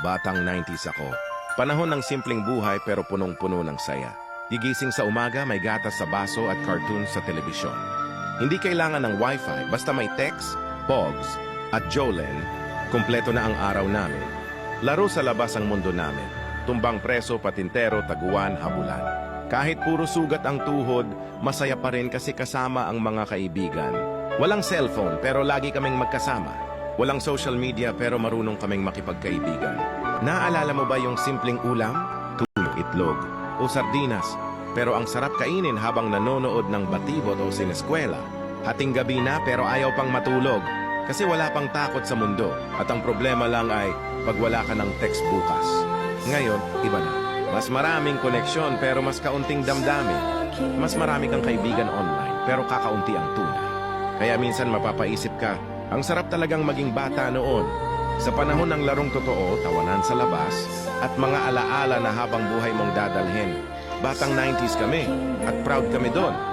Batang 90s ako. Panahon ng simpleng buhay pero punong-puno ng saya. Gigising sa umaga, may gatas sa baso at cartoon sa telebisyon. Hindi kailangan ng wifi, basta may text, pogs, at Jolen, kumpleto na ang araw namin. Laro sa labas ang mundo namin. Tumbang preso, patintero, taguan, habulan. Kahit puro sugat ang tuhod, masaya pa rin kasi kasama ang mga kaibigan. Walang cellphone pero lagi kaming magkasama. Walang social media pero marunong kaming makipagkaibigan. Naalala mo ba yung simpleng ulam? Tuyo, itlog o sardinas. Pero ang sarap kainin habang nanonood ng batibot o sineskwela. Hating gabi na pero ayaw pang matulog. Kasi wala pang takot sa mundo. At ang problema lang ay pag wala ka ng text bukas. Ngayon, iba na. Mas maraming koneksyon pero mas kaunting damdamin. Mas marami kang kaibigan online pero kakaunti ang tunay. Kaya minsan mapapaisip ka, ang sarap talagang maging bata noon. Sa panahon ng larong totoo, tawanan sa labas, at mga alaala na habang buhay mong dadalhin. Batang 90s kami, at proud kami doon.